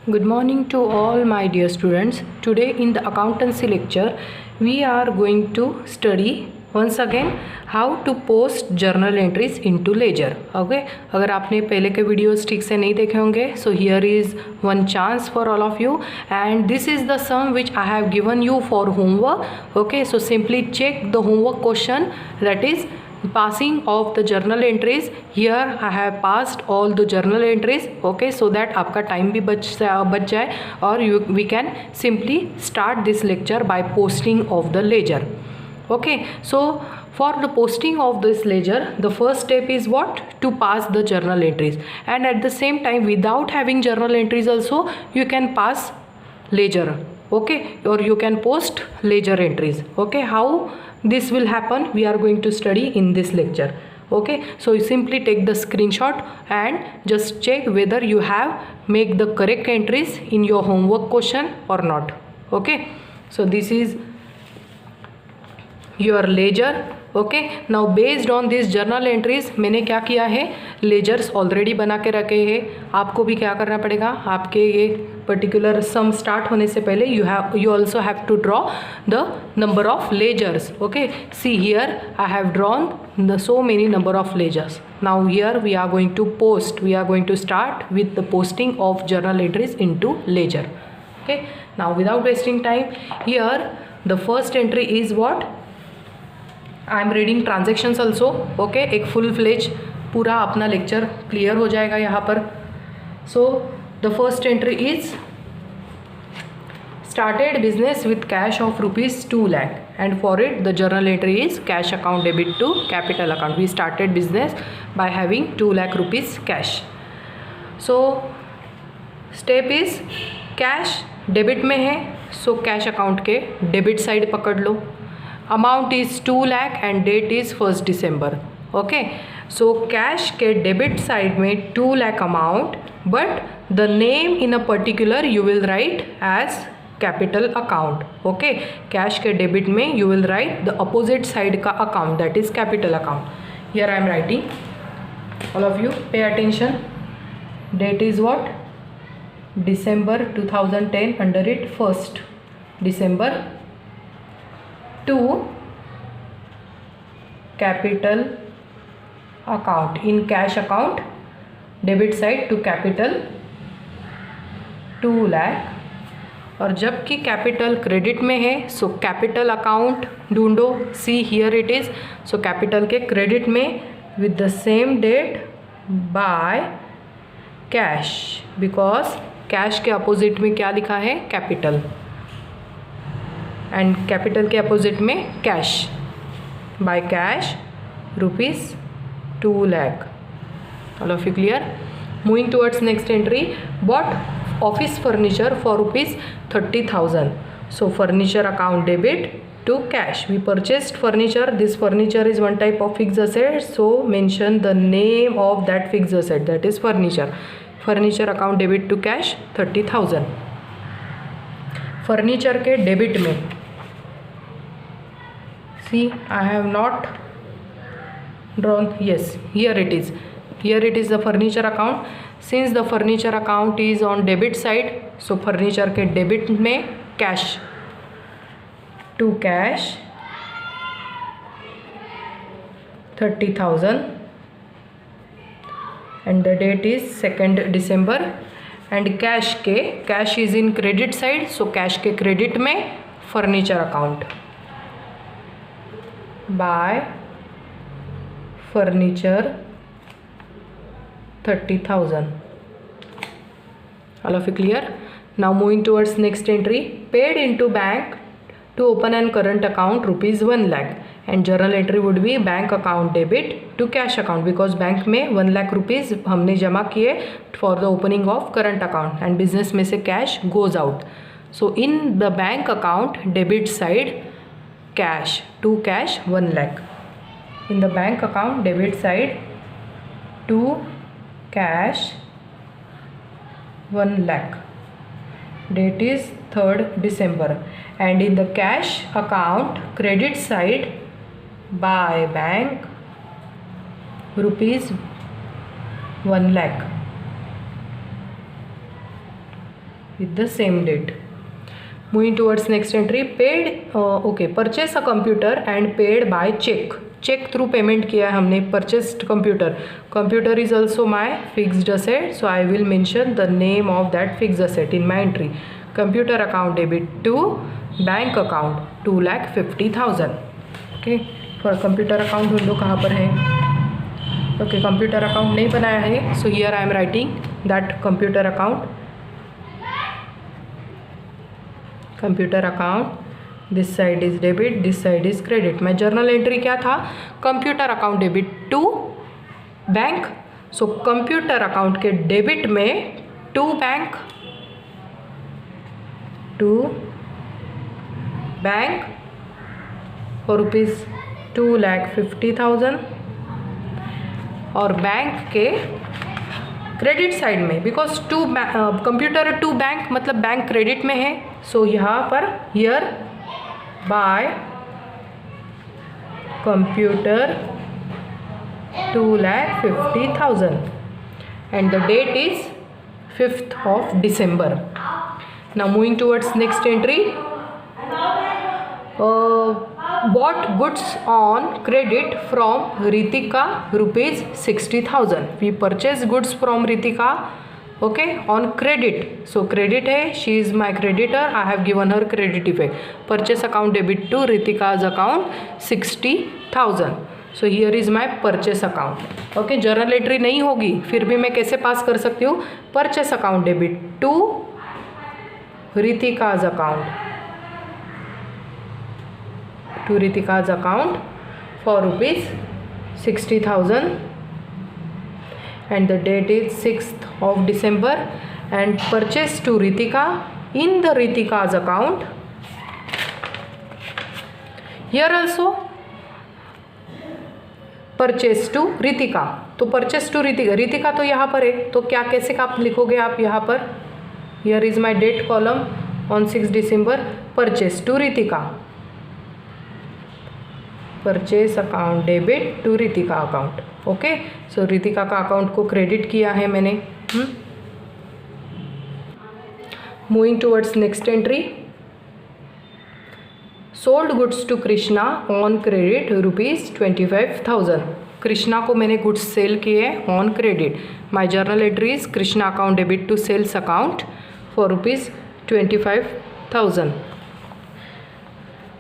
Good morning to all my dear students. Today in the accountancy lecture we are going to study once again how to post journal entries into ledger. Okay, अगर आपने पहले के videos ठीक से नहीं देखे होंगे so here is one chance for all of you and this is the sum which I have given you for homework. Okay, so simply check the homework question, that is passing of the journal entries. Here I have passed all the journal entries. Okay, so that आपका time भी बच जाए और we can simply start this lecture by posting of the ledger. Okay, so for the posting of this ledger, the first step is what? To pass the journal entries, and at the same time without having journal entries also you can pass ledger. Okay, or you can post ledger entries. Okay, how this will happen we are going to study in this lecture. Okay, so you simply take the screenshot and just check whether you have make the correct entries in your homework question or not. Okay, so this is your ledger. Okay, now based on this journal entries मैंने क्या किया है, ledgers already बना के रखे हैं. आपको भी क्या करना पड़ेगा, आपके ये पर्टिकुलर सम स्टार्ट होने से पहले you also have to draw the number of ledgers. Okay, see here I have drawn the so many number of ledgers. Now here we are going to post, we are going to start with the posting of journal entries in to ledger. Okay, now without wasting time here the first entry is what, I am reading transactions also. Okay, एक full fledge पूरा अपना lecture clear हो जाएगा यहाँ पर. So the first entry is started business with cash of ₹2 lakh and for it the journal entry is cash account debit to capital account. We started business by having ₹2 lakh cash. So step is cash debit में है, so cash account के debit side पकड़ लो. Amount is 2 lakh and date is 1 December. Okay, so cash के debit side में 2 lakh amount, but the name in a particular you will write as capital account. Okay, cash के debit में you will write the opposite side का account, that is capital account. Here I am writing, all of you pay attention. Date is what, December 2010, under it 1st December to capital account. In cash account debit side to capital 2 lakh, और जबकि capital credit में है सो capital account ढूंढो. See here it is, so capital के credit में with the same date by cash, because cash के opposite में क्या लिखा है, कैपिटल, एंड कैपिटल के अपोजिट में cash. By cash ₹2 lakh. All of you clear? Moving towards next entry, bought office furniture for ₹30,000. So furniture account debit to cash. We purchased furniture. This furniture is one type of fixed asset, so mention the name of that fixed asset, that is furniture. Furniture account debit to cash 30,000. Furniture के debit में, see I have not drawn, yes here it is, here it is the furniture account. Since the furniture account is on debit side, so furniture के debit में cash to cash 30,000 and the date is 2nd December. And cash के, cash is in credit side, so cash के credit में furniture account by furniture 30,000. All of you clear? Now moving towards next entry, paid into bank to open an current account ₹1 lakh and journal entry would be bank account debit to cash account, because bank में ₹1 lakh हमने जमा किए for the opening of current account and business में से cash goes out. So in the bank account debit side cash to cash 1 lakh. In the bank account debit side to cash 1 lakh. Date is 3rd December. And in the cash account credit side by bank ₹1 lakh. with the same date. Moving towards next entry, paid purchase a computer and paid by check. Check through payment किया है हमने, purchased computer. Computer is also my fixed asset, so I will mention the name of that fixed asset in my entry. Computer account debit to bank account 2,50,000. Okay, for computer account ढूंढो कहाँ पर है. Okay, computer account नहीं बनाया है, so here I am writing that computer account. Computer account, this side is debit, this side is credit. मैं journal entry क्या था, computer account debit to bank. So computer account के debit में to bank for rupees 2,50,000. और bank के credit side में, because computer to bank मतलब bank credit में है, सो यहाँ पर here by computer 2,50,000 and the date is 5th of December. Now moving towards next entry, bought goods on credit from Ritika rupees 60,000. We purchase goods from Ritika, okay, on credit. So credit है, she is my creditor, I have given her credit effect. Purchase account debit to Ritika's account 60,000. So here is my purchase account. Okay, journal entry नहीं होगी, फिर भी मैं कैसे पास कर सकती हूँ, purchase account debit to Ritika's account for rupees 60,000 and the date is 6th of December and purchase to Ritika in the Ritika's account. Here also purchase to Ritika. तो परचेज टू रितिका तो यहाँ पर है, तो क्या कैसे आप लिखोगे आप यहाँ पर, here is my date column on 6 December, purchase to Ritika, purchase account debit to Ritika account. Okay, so Ritika का अकाउंट को क्रेडिट किया है मैंने. Moving towards next entry, sold goods to Krishna on credit rupees 25,000. Krishna को मैंने गुड्स सेल किए on credit. My journal entry is Krishna account debit to sales account for rupees 25,000.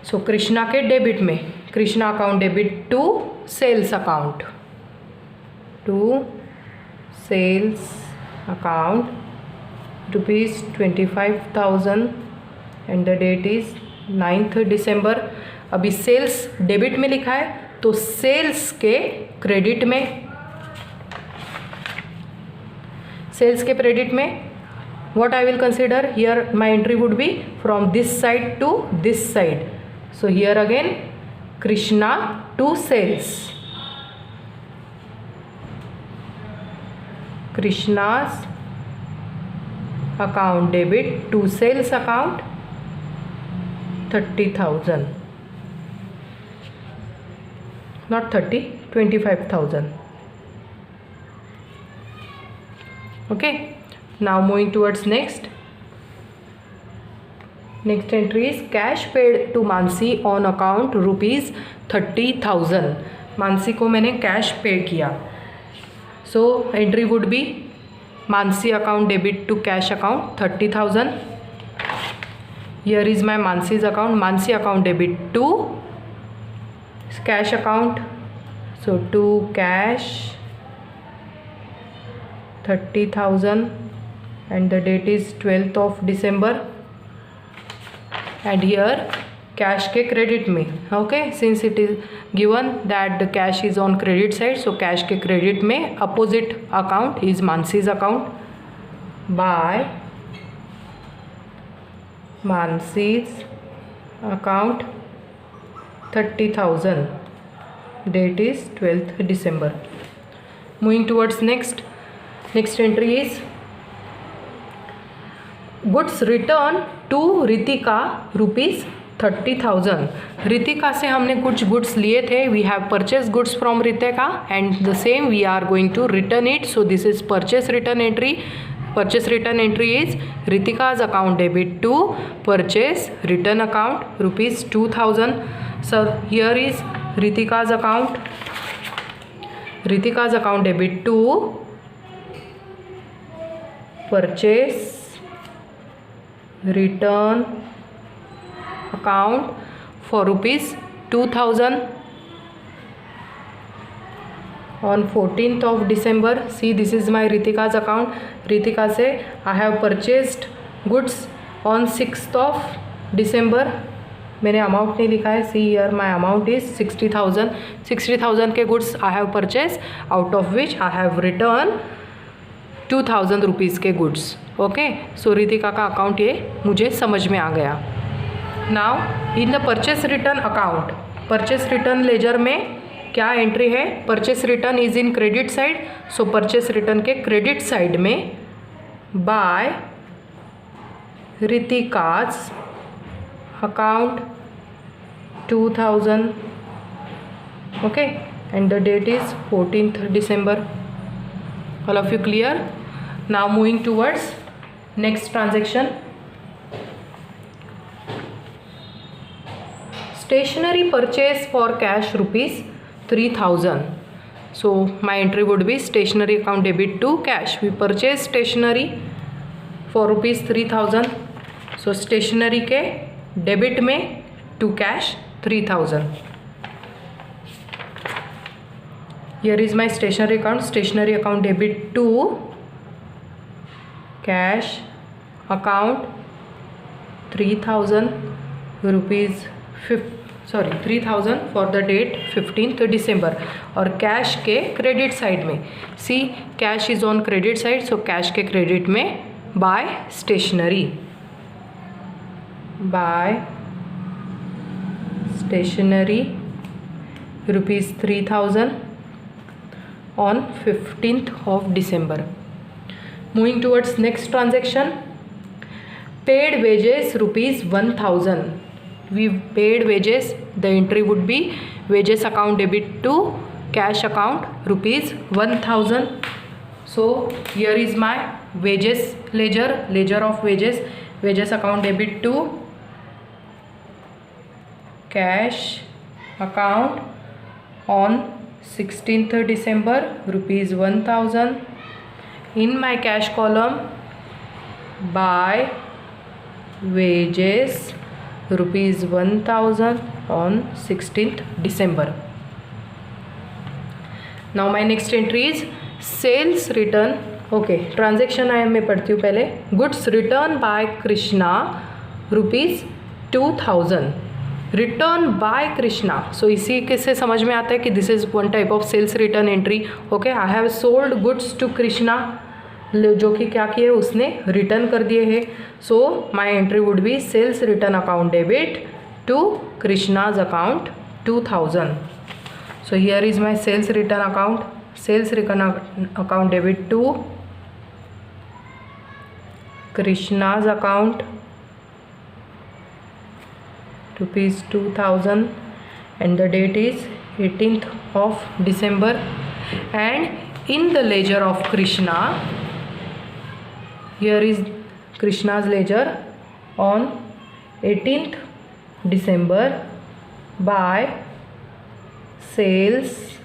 So Krishna के debit में, Krishna account debit to sales account, rupees 25,000 and the date is 9th December. अभी sales debit में लिखा है, तो sales के credit में, sales के क्रेडिट में what I will consider here, my entry would be from this side to this side. So here again Krishna to sales, Krishna's account debit to sales account 30,000, not 30, 25,000. Okay, now moving towards next entry is cash paid to Mansi on account rupees 30,000. Mansi को मैंने cash pay किया, so entry would be Mansi account debit to cash account 30,000. Here is my Mansi's account, Mansi account debit to cash account, so to cash 30,000 and the date is 12th of December. And here cash के credit में, okay, since it is given that the cash is on credit side, so cash के credit में opposite account is Mansi's account by Mansi's account 30,000, date is 12th December. Moving towards next entry is goods return to Ritika rupees 30,000. Ritika से हमने कुछ goods लिए थे, we have purchase goods from Ritika and the same we are going to return it. So this is purchase return entry. purchase return entry is Ritika's account debit to purchase return account rupees 2000. So here is Ritika's account debit to purchase return account for rupees 2000 on 14th of December. See, this is my Ritika's account. Ritika से I have purchased goods on 6th of December. मैंने amount नहीं लिखा है. See here my amount is 60,000. 60,000 के goods I have purchase, out of which I have return 2000 rupees के goods. Okay, so Ritika का account ये मुझे समझ में आ गया. Now in the purchase return account, purchase return ledger में क्या एंट्री है? Purchase return is in credit side. So purchase return के क्रेडिट साइड में by Ritika's account 2000. okay, and the date is 14th December. All of you clear? Now moving towards next transaction. Stationery purchase for cash rupees 3000. so my entry would be stationery account debit to cash. we purchase stationery for rupees 3000. so stationery के debit में to cash 3000. Here is my stationery account. Stationery account debit to cash account 3000 rupees 3000 for the date 15th December. और cash के credit side में, see cash is on credit side, so cash के credit में by stationery, by stationery rupees 3000 on 15th of December. Moving towards next transaction, paid wages rupees 1000. we paid wages, the entry would be wages account debit to cash account rupees 1000. so here is my wages ledger of wages account debit to cash account on 16th December rupees 1000. in my cash column by wages rupees 1000 on 16th December. now my next entry is sales return. Okay, transaction I मैं पढ़ती हूँ पहले. Goods return by Krishna rupees 2000. Return by Krishna, so इसी के से समझ में आता है कि this is one type of sales return entry. Okay, I have sold goods to Krishna, जो कि क्या किए, उसने रिटर्न कर दिए हैं. So my entry would be sales return account debit to Krishna's account 2000. So here is my sales return account. Sales return account debit to Krishna's account rupees 2000 and the date is 18th of December. and in the ledger of Krishna, here is Krishna's ledger on 18th December by sales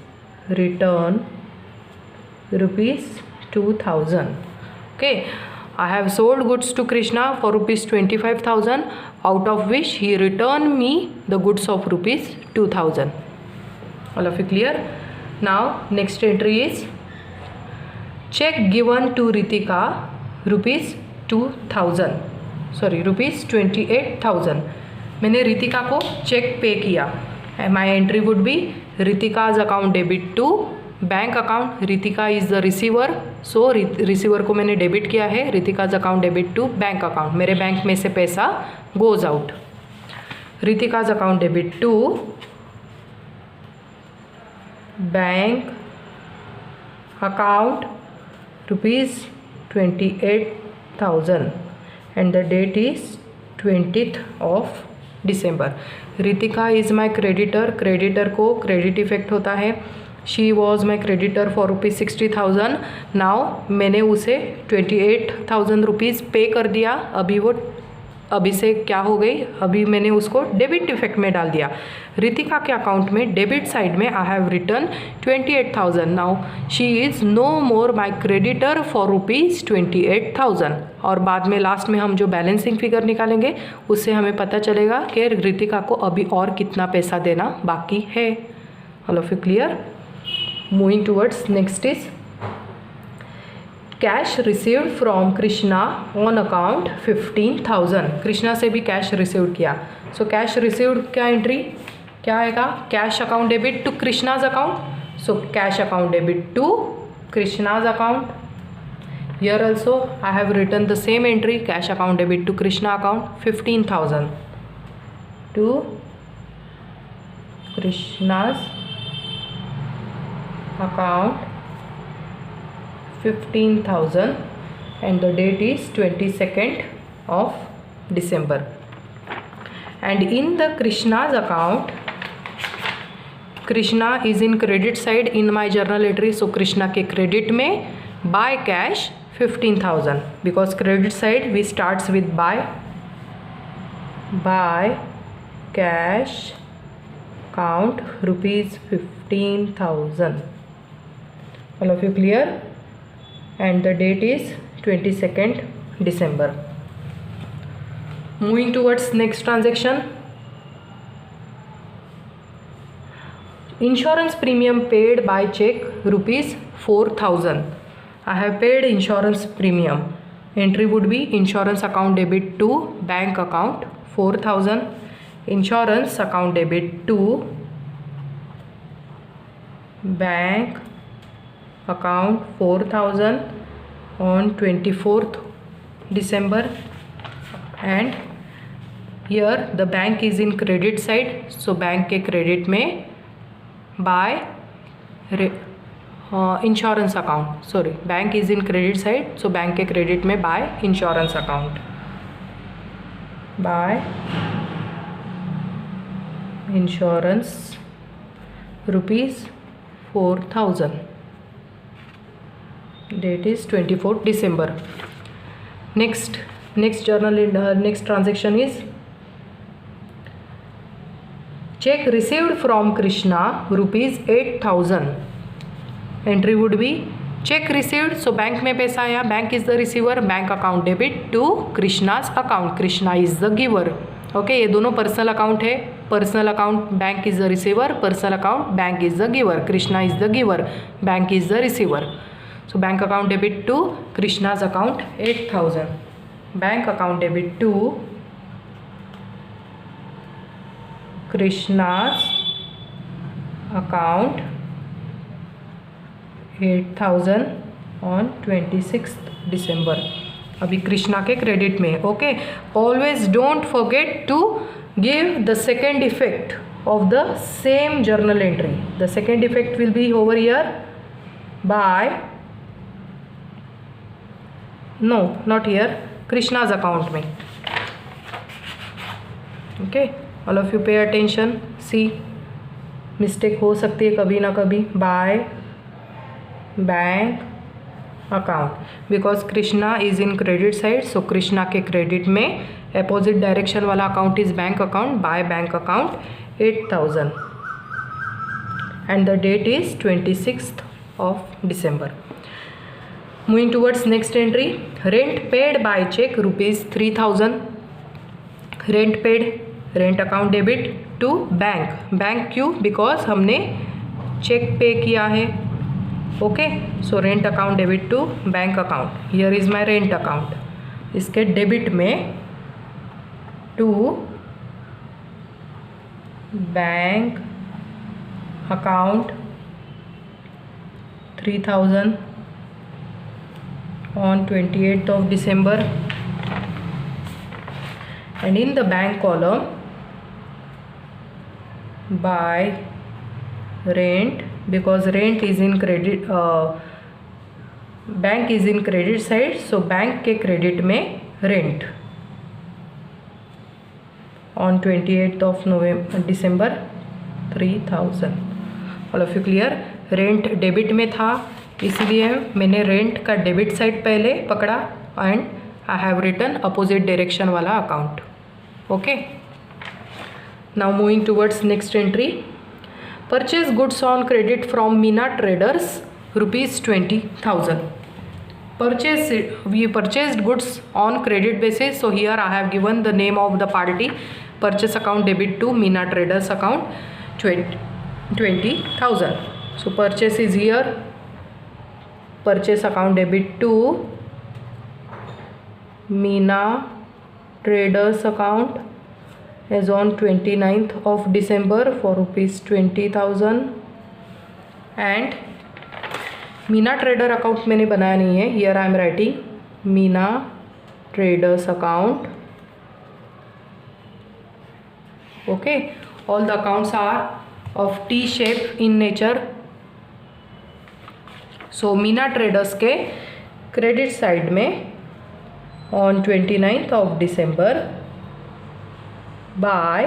return rupees 2000. okay, I have sold goods to Krishna for rupees 25,000, out of which he returned me the goods of rupees 2000. all of you clear? now next entry is check given to Ritika rupees 28,000. मैंने रितिका को cheque pay किया. My entry would be Ritika's account debit to bank account. Ritika is the receiver, so receiver को मैंने debit किया है. Ritika's account debit to bank account, मेरे bank में से पैसा goes out. Ritika's account debit to bank account rupees 28,000 and the date is 20th of December. Ritika is my creditor. Creditor को credit effect होता है. She was my creditor for ₹60,000. Now मैंने उसे 28,000 rupees पे कर दिया. अभी से क्या हो गई, अभी मैंने उसको डेबिट इफेक्ट में डाल दिया. रितिका के अकाउंट में डेबिट साइड में I have return 28,000. Now she is no more my creditor for ₹28,000. और बाद में लास्ट में हम जो बैलेंसिंग फिगर निकालेंगे उससे हमें पता चलेगा कि रितिका को अभी और कितना पैसा देना बाकी है. All of you clear? Moving towards next is cash received from Krishna on account 15,000. Krishna से भी कैश रिसीव्ड किया. सो कैश रिसीव्ड क्या एंट्री क्या आएगा? Cash account debit to Krishna's account. So cash account debit to Krishna's account. Here also I have written the same entry, cash account debit to Krishna account 15,000 to Krishna's account 15,000 and the date is 22nd of December. And in the Krishna's account, Krishna is in credit side in my journal entry. So Krishna के credit में buy cash 15,000 because credit side we starts with buy cash count ₹15,000. All of you clear? And the date is 22nd December. Moving towards next transaction. Insurance premium paid by check ₹4,000. I have paid insurance premium. Entry would be insurance account debit to bank account 4,000. Insurance account debit to bank account 4,000 on 24th December. And here the bank is in credit side, so bank के credit में buy insurance account, sorry, bank is in credit side, so bank के credit में buy insurance account, buy insurance ₹4,000. Date is 24th December. Next journal in next transaction is check received from Krishna ₹8,000. Entry would be check received, so bank में पैसा आया, bank is the receiver, bank account debit to Krishna's account, Krishna is the giver. Okay ये दोनों personal account है. Personal account bank is the receiver, personal account bank is the giver. Krishna is the giver, bank is the receiver. So bank account debit to Krishna's account 8,000. Bank account debit to Krishna's account 8,000 on 26th December. अभी कृष्णा के credit में. Okay always don't forget to give the second effect of the same journal entry. The second effect will be over here by no not here Krishna's account में. okay all of you pay attention, see mistake हो सकती है कभी ना कभी. by bank account because Krishna is in credit side, so Krishna के credit में opposite direction वाला account is bank account, by bank account 8,000 and the date is 26th of December. Moving towards next entry, rent paid by check ₹3,000. Rent paid, rent account debit to bank. Bank क्यों? because हमने check pay किया है. Okay so rent account debit to bank account. Here is my rent account. इसके debit में to bank account 3,000 on 28th of December. And in the bank column by rent, because rent is in credit, bank is in credit side, so bank के credit में rent on 28th of December 3,000. All of you clear? Rent debit में था, इसलिए मैंने rent का debit side पहले पकड़ा and I have written opposite direction वाला account. Okay, now moving towards next entry. Purchase goods on credit from Meena traders ₹20,000. We purchased goods on credit basis. So here I have given the name of the party. Purchase account debit to Meena Traders account 20,000. So purchase is here. Purchase account debit to Meena Traders account as on 29th of December for ₹20,000. And Meena trader account मैंने बनाया नहीं है. Here I am writing Meena traders account. Okay, all the accounts are of T shape in nature. So Meena traders के credit side में on 29th of December by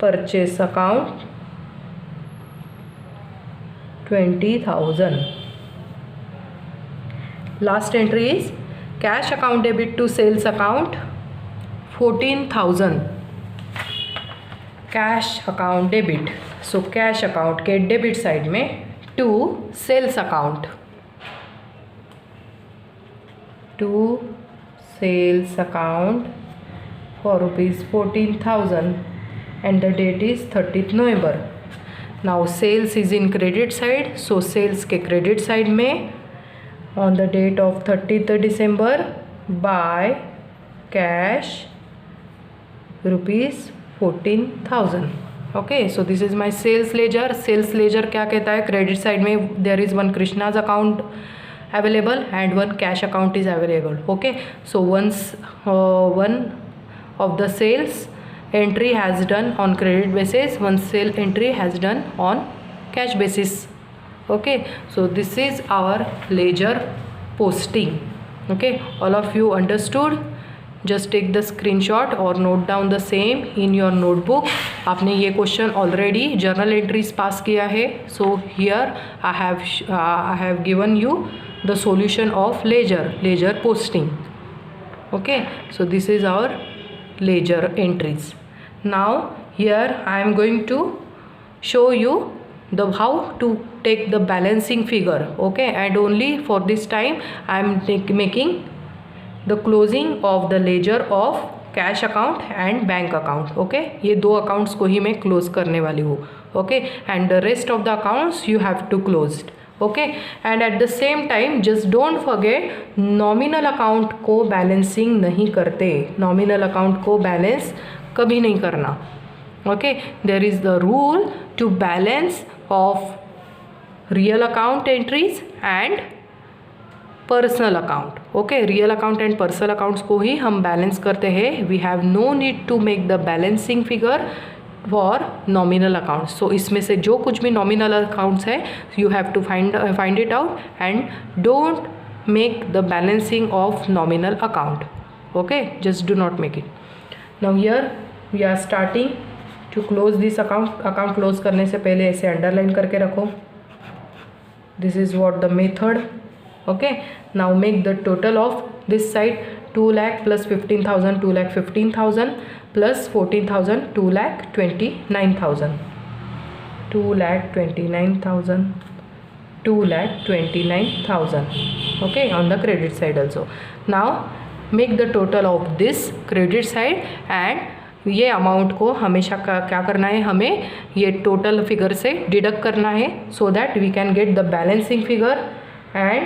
purchase account 20,000. Last entry is cash account debit to sales account 14,000. Cash account debit. So cash account के debit side में to sales account. To sales account for ₹14,000 and the date is 30th November. Now sales is in credit side. So sales के credit side में on the date of 30th December by cash ₹14,000. Okay, so this is my sales ledger. Sales ledger क्या कहता है? Credit side में there is one Krishna's account available and one cash account is available. Okay, so once one of the sales entry has done on credit basis, one sale entry has done on cash basis. Okay, so this is our ledger posting. Okay, all of you understood? Just take the screenshot or note down the same in your notebook. आपने ये question already journal entries pass किया है. So here I have given you the solution of ledger posting. Okay, so this is our ledger entries. Now here I am going to show you the how to take the balancing figure. Okay, and only for this time I am making the closing of the ledger of cash account and bank account. Okay, ये दो accounts को ही मैं close करने वाली हूँ. Okay, and the rest of the accounts you have to close. Okay, and at the same time just don't forget nominal account को balancing नहीं करते. नॉमिनल अकाउंट को बैलेंस कभी नहीं करना. Okay, there is the rule to balance of real account entries and personal account. Okay, real account and personal accounts को ही हम बैलेंस करते हैं. We have no need to make the balancing figure for nominal accounts. So इसमें से जो कुछ भी नॉमिनल अकाउंट्स है you have to find it out and don't make the balancing of nominal account. Okay, just do not make it. Now here we are starting to close this account. Account close करने से पहले ऐसे underline करके रखो. This is what the method. Okay, now make the total of this side 2 lakh plus 15,000 2,15,000 plus 14,000 2,29,000 2,29,000 2,29,000. Okay, on the credit side also. Now make the total of this credit side and ये amount को हमेशा क्या करना है, हमें ये total figure से deduct करना है so that we can get the balancing figure. And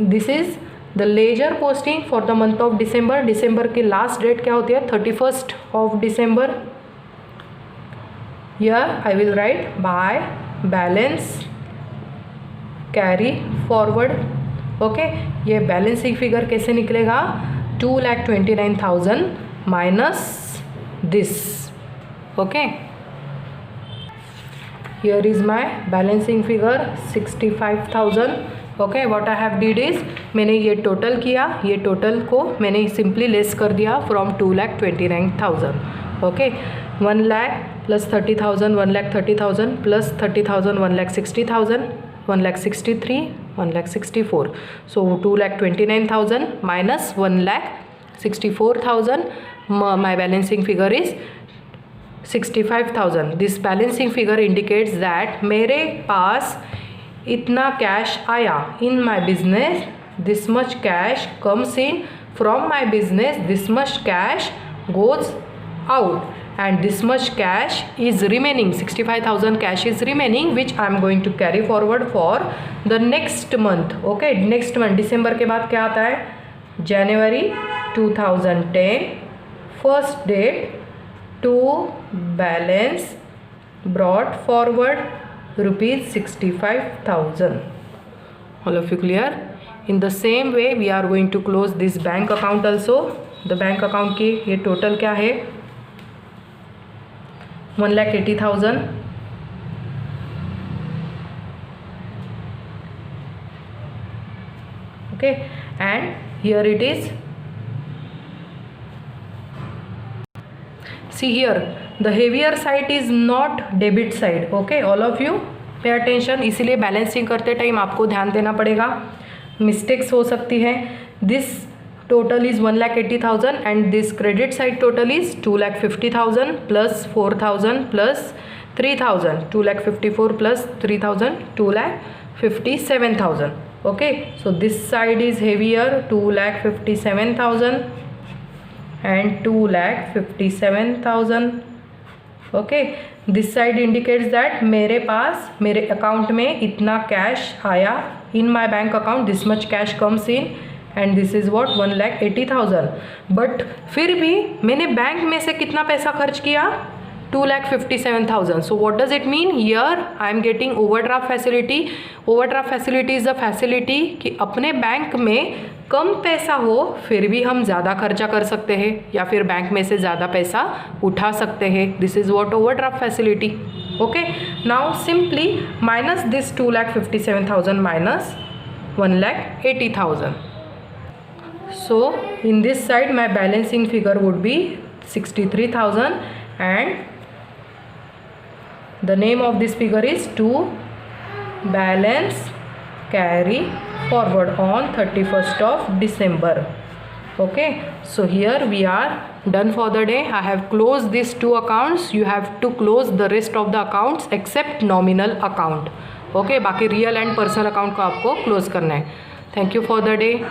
this is the ledger posting for the month of December. December की लास्ट डेट क्या होती है? 31st of December. Here I will write by balance carry forward. Okay, ये balancing figure कैसे निकलेगा? 2,29,000 minus this. Okay, here is my balancing figure 65,000. ओके, what I have did is मैंने ये टोटल किया, ये टोटल को मैंने सिंपली लेस कर दिया from 2,29,000. Okay, 1,00,000 plus 30,000 1,30,000 plus 30,000 1,60,000 1,63 1,64. So 2,29,000 minus 1,64,000. My balancing figure is 65,000. This balancing figure indicates that मेरे पास इतना कैश आया in my business, this much cash comes in from my business, this much cash goes out, and this much cash is remaining. 65,000 cash is remaining, which I am going to carry forward for the next month. Okay, next month December के बाद क्या आता है? January 2010 first date to balance brought forward rupees 65,000. All of you clear? In the same way we are going to close this bank account also. The bank account की ये total क्या है? 1,80,000. Okay, and here it is. See here, the heavier side is not debit side. Okay, all of you pay attention. इसीलिए balancing करते time आपको ध्यान देना पड़ेगा, मिस्टेक्स हो सकती है. This total is 1,80,000 and this credit side total is 2,50,000 plus 4,000 plus 3,000. 2,54,000 plus 3,000, 2,57,000. Okay, so this side is heavier, 2,57,000 and 2,57,000. Okay, this side indicates that मेरे पास मेरे अकाउंट में इतना कैश आया. In my bank account this much cash comes in and this is what 1,80,000. But फिर भी मैंने bank में से कितना पैसा खर्च किया? 2,57,000. So what does it mean? Here I am getting overdraft facility. Overdraft facility is the facility कि अपने बैंक में कम पैसा हो फिर भी हम ज़्यादा खर्चा कर सकते हैं या फिर बैंक में से ज़्यादा पैसा उठा सकते हैं. This is what overdraft facility. Okay. Now simply minus this 2,57,000 minus 1,80,000. So in this side my balancing figure would be 63,000 and the name of this figure is to balance carry forward on 31st of December. Okay, so here we are done for the day. I have closed these two accounts. You have to close the rest of the accounts except nominal account. Okay, बाकी real and personal account को आपको close करना है. Thank you for the day.